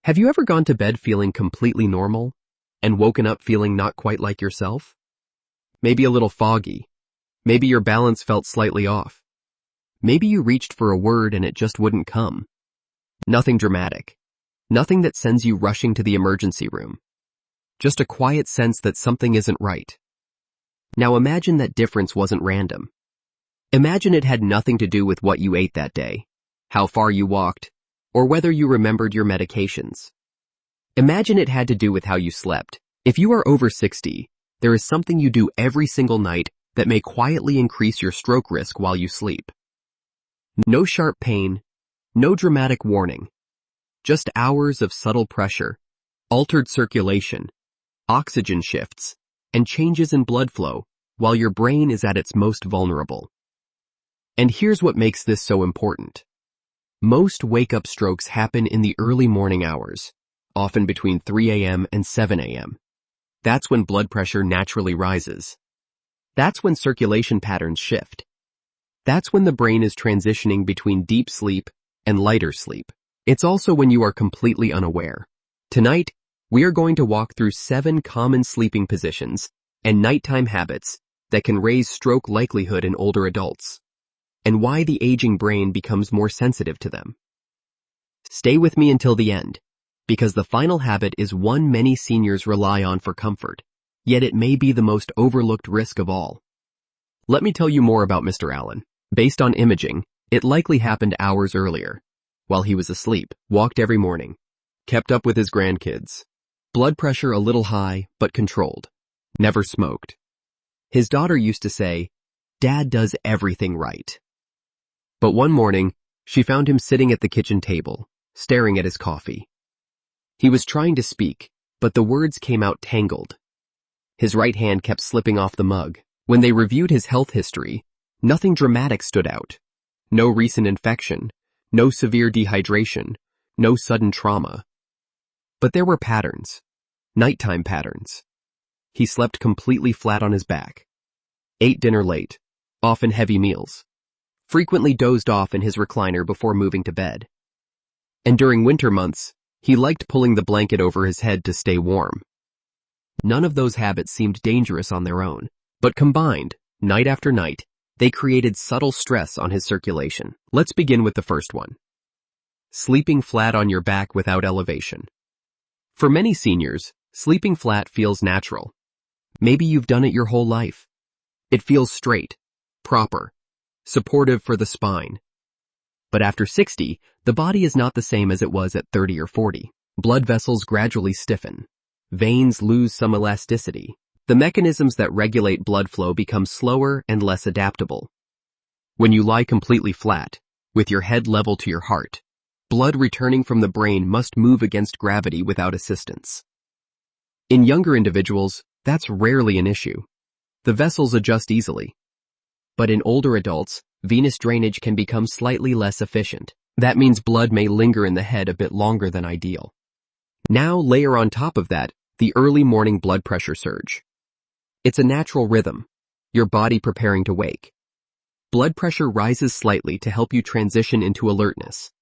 Have you ever gone to bed feeling completely normal and woken up feeling not quite like yourself? Maybe a little foggy. Maybe your balance felt slightly off. Maybe you reached for a word and it just wouldn't come. Nothing dramatic. Nothing that sends you rushing to the emergency room. Just a quiet sense that something isn't right. Now imagine that difference wasn't random. Imagine it had nothing to do with what you ate that day, how far you walked, or whether you remembered your medications. Imagine it had to do with how you slept. If you are over 60, there is something you do every single night that may quietly increase your stroke risk while you sleep. No sharp pain, no dramatic warning, just hours of subtle pressure, altered circulation, oxygen shifts, and changes in blood flow while your brain is at its most vulnerable. And here's what makes this so important. Most wake-up strokes happen in the early morning hours, often between 3 a.m. and 7 a.m. That's when blood pressure naturally rises. That's when circulation patterns shift. That's when the brain is transitioning between deep sleep and lighter sleep. It's also when you are completely unaware. Tonight, we are going to walk through 7 common sleeping positions and nighttime habits that can raise stroke likelihood in older adults, and why the aging brain becomes more sensitive to them. Stay with me until the end, because the final habit is one many seniors rely on for comfort, yet it may be the most overlooked risk of all. Let me tell you more about Mr. Allen. Based on imaging, it likely happened hours earlier, while he was asleep, walked every morning, kept up with his grandkids, blood pressure a little high but controlled, never smoked. His daughter used to say, "Dad does everything right." But one morning, she found him sitting at the kitchen table, staring at his coffee. He was trying to speak, but the words came out tangled. His right hand kept slipping off the mug. When they reviewed his health history, nothing dramatic stood out. No recent infection, no severe dehydration, no sudden trauma. But there were patterns, nighttime patterns. He slept completely flat on his back, ate dinner late, often heavy meals, frequently dozed off in his recliner before moving to bed. And during winter months, he liked pulling the blanket over his head to stay warm. None of those habits seemed dangerous on their own, but combined, night after night, they created subtle stress on his circulation. Let's begin with the first one. Sleeping flat on your back without elevation. For many seniors, sleeping flat feels natural. Maybe you've done it your whole life. It feels straight, proper, supportive for the spine. But after 60, the body is not the same as it was at 30 or 40. Blood vessels gradually stiffen. Veins lose some elasticity. The mechanisms that regulate blood flow become slower and less adaptable. When you lie completely flat, with your head level to your heart, blood returning from the brain must move against gravity without assistance. In younger individuals, that's rarely an issue. The vessels adjust easily. But in older adults, venous drainage can become slightly less efficient. That means blood may linger in the head a bit longer than ideal. Now layer on top of that the early morning blood pressure surge. It's a natural rhythm, your body preparing to wake. Blood pressure rises slightly to help you transition into alertness.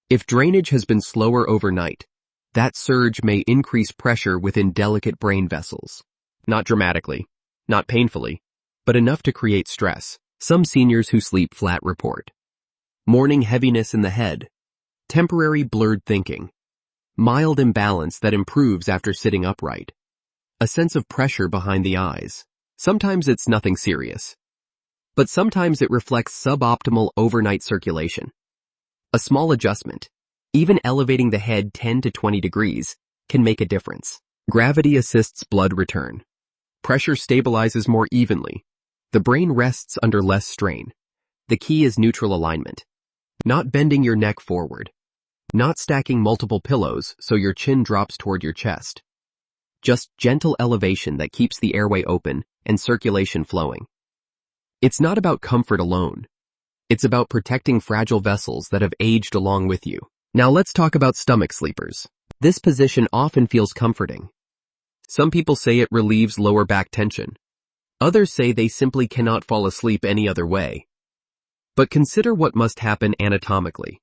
If drainage has been slower overnight, that surge may increase pressure within delicate brain vessels. Not dramatically, not painfully, but enough to create stress. Some seniors who sleep flat report morning heaviness in the head, temporary blurred thinking, mild imbalance that improves after sitting upright, a sense of pressure behind the eyes. Sometimes it's nothing serious, but sometimes it reflects suboptimal overnight circulation. A small adjustment, even elevating the head 10 to 20 degrees, can make a difference. Gravity assists blood return. Pressure stabilizes more evenly. The brain rests under less strain. The key is neutral alignment. Not bending your neck forward. Not stacking multiple pillows so your chin drops toward your chest. Just gentle elevation that keeps the airway open and circulation flowing. It's not about comfort alone. It's about protecting fragile vessels that have aged along with you. Now let's talk about stomach sleepers. This position often feels comforting. Some people say it relieves lower back tension. Others say they simply cannot fall asleep any other way. But consider what must happen anatomically.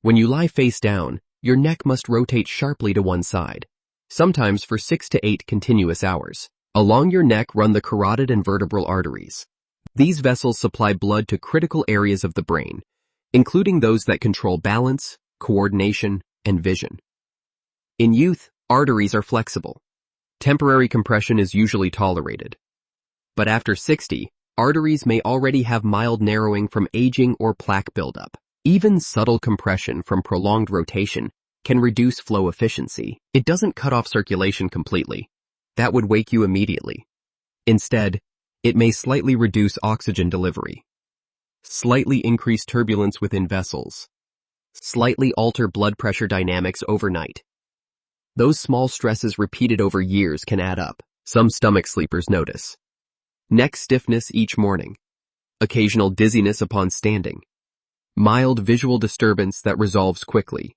When you lie face down, your neck must rotate sharply to one side, sometimes for 6 to 8 continuous hours. Along your neck run the carotid and vertebral arteries. These vessels supply blood to critical areas of the brain, including those that control balance, coordination, and vision. In youth, arteries are flexible. Temporary compression is usually tolerated. But after 60, arteries may already have mild narrowing from aging or plaque buildup. Even subtle compression from prolonged rotation can reduce flow efficiency. It doesn't cut off circulation completely. That would wake you immediately. Instead, it may slightly reduce oxygen delivery, slightly increase turbulence within vessels, slightly alter blood pressure dynamics overnight. Those small stresses repeated over years can add up. Some stomach sleepers notice neck stiffness each morning, occasional dizziness upon standing, mild visual disturbance that resolves quickly,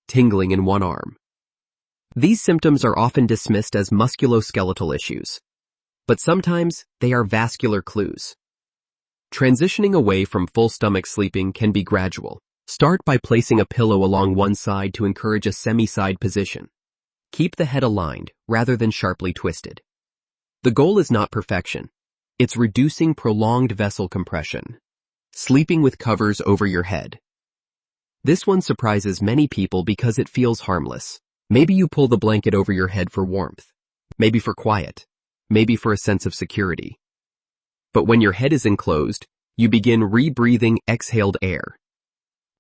tingling in one arm. These symptoms are often dismissed as musculoskeletal issues, but sometimes they are vascular clues. Transitioning away from full stomach sleeping can be gradual. Start by placing a pillow along one side to encourage a semi-side position. Keep the head aligned rather than sharply twisted. The goal is not perfection. It's reducing prolonged vessel compression. Sleeping with covers over your head. This one surprises many people because it feels harmless. Maybe you pull the blanket over your head for warmth. Maybe for quiet. Maybe for a sense of security. But when your head is enclosed, you begin rebreathing exhaled air.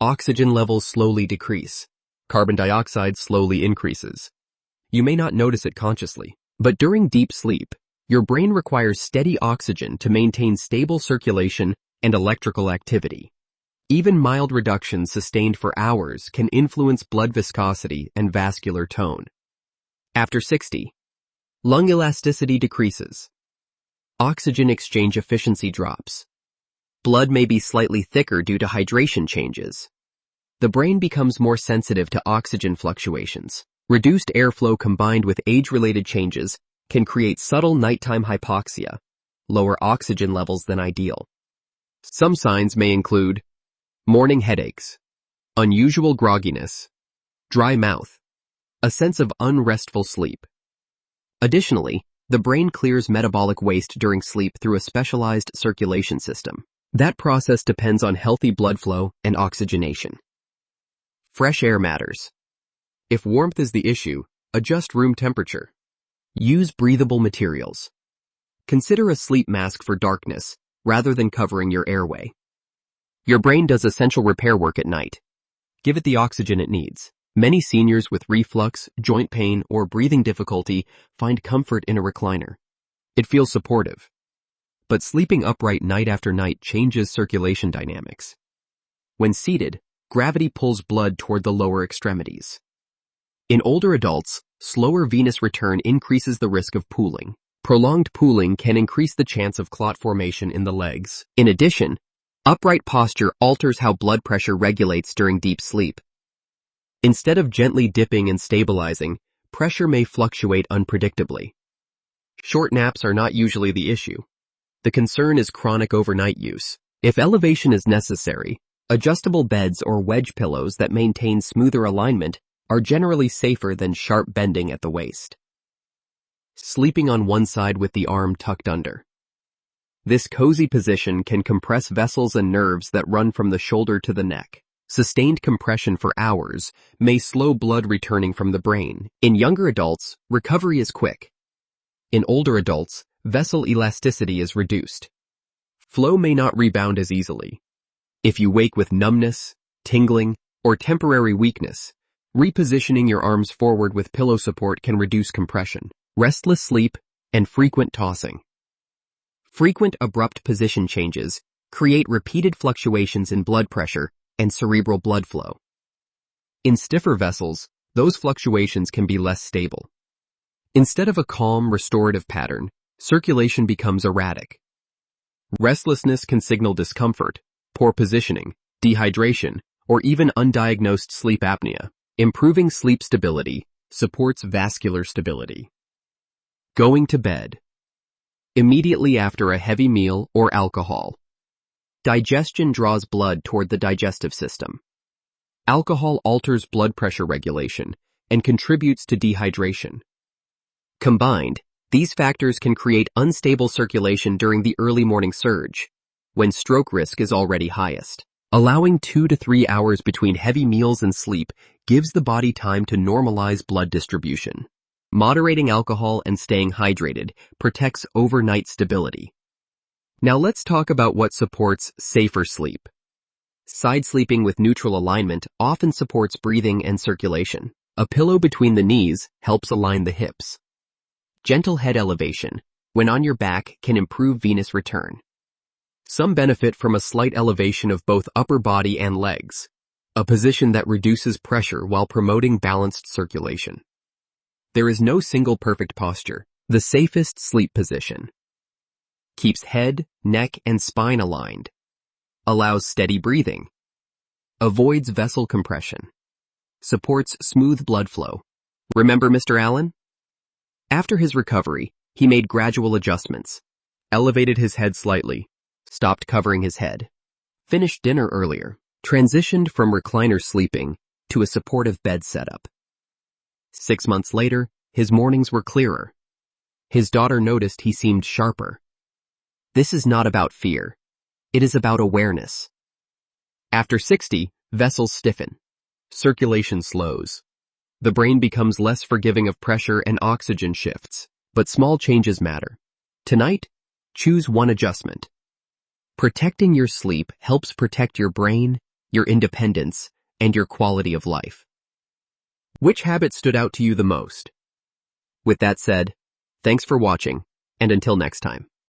Oxygen levels slowly decrease. Carbon dioxide slowly increases. You may not notice it consciously, but during deep sleep, your brain requires steady oxygen to maintain stable circulation and electrical activity. Even mild reductions sustained for hours can influence blood viscosity and vascular tone. After 60, lung elasticity decreases. Oxygen exchange efficiency drops. Blood may be slightly thicker due to hydration changes. The brain becomes more sensitive to oxygen fluctuations. Reduced airflow combined with age-related changes can create subtle nighttime hypoxia, lower oxygen levels than ideal. Some signs may include morning headaches, unusual grogginess, dry mouth, a sense of unrestful sleep. Additionally, the brain clears metabolic waste during sleep through a specialized circulation system. That process depends on healthy blood flow and oxygenation. Fresh air matters. If warmth is the issue, adjust room temperature. Use breathable materials. Consider a sleep mask for darkness rather than covering your airway. Your brain does essential repair work at night. Give it the oxygen it needs. Many seniors with reflux, joint pain, or breathing difficulty find comfort in a recliner. It feels supportive. But sleeping upright night after night changes circulation dynamics. When seated, gravity pulls blood toward the lower extremities. In older adults, slower venous return increases the risk of pooling. Prolonged pooling can increase the chance of clot formation in the legs. In addition, upright posture alters how blood pressure regulates during deep sleep. Instead of gently dipping and stabilizing, pressure may fluctuate unpredictably. Short naps are not usually the issue. The concern is chronic overnight use. If elevation is necessary, adjustable beds or wedge pillows that maintain smoother alignment are generally safer than sharp bending at the waist. Sleeping on one side with the arm tucked under. This cozy position can compress vessels and nerves that run from the shoulder to the neck. Sustained compression for hours may slow blood returning from the brain. In younger adults, recovery is quick. In older adults, vessel elasticity is reduced. Flow may not rebound as easily. If you wake with numbness, tingling, or temporary weakness, repositioning your arms forward with pillow support can reduce compression. Restless sleep and frequent tossing. Frequent abrupt position changes create repeated fluctuations in blood pressure and cerebral blood flow. In stiffer vessels, those fluctuations can be less stable. Instead of a calm, restorative pattern, circulation becomes erratic. Restlessness can signal discomfort, poor positioning, dehydration, or even undiagnosed sleep apnea. Improving sleep stability supports vascular stability. Going to bed. Immediately after a heavy meal or alcohol. Digestion draws blood toward the digestive system. Alcohol alters blood pressure regulation and contributes to dehydration. Combined, these factors can create unstable circulation during the early morning surge, when stroke risk is already highest. Allowing 2 to 3 hours between heavy meals and sleep gives the body time to normalize blood distribution. Moderating alcohol and staying hydrated protects overnight stability. Now let's talk about what supports safer sleep. Side sleeping with neutral alignment often supports breathing and circulation. A pillow between the knees helps align the hips. Gentle head elevation, when on your back, can improve venous return. Some benefit from a slight elevation of both upper body and legs, a position that reduces pressure while promoting balanced circulation. There is no single perfect posture. The safest sleep position keeps head, neck, and spine aligned, allows steady breathing, avoids vessel compression, supports smooth blood flow. Remember Mr. Allen? After his recovery, he made gradual adjustments, elevated his head slightly, stopped covering his head, finished dinner earlier, transitioned from recliner sleeping to a supportive bed setup. 6 months later, his mornings were clearer. His daughter noticed he seemed sharper. This is not about fear. It is about awareness. After 60, vessels stiffen. Circulation slows. The brain becomes less forgiving of pressure and oxygen shifts, but small changes matter. Tonight, choose one adjustment. Protecting your sleep helps protect your brain, your independence, and your quality of life. Which habit stood out to you the most? With that said, thanks for watching, and until next time.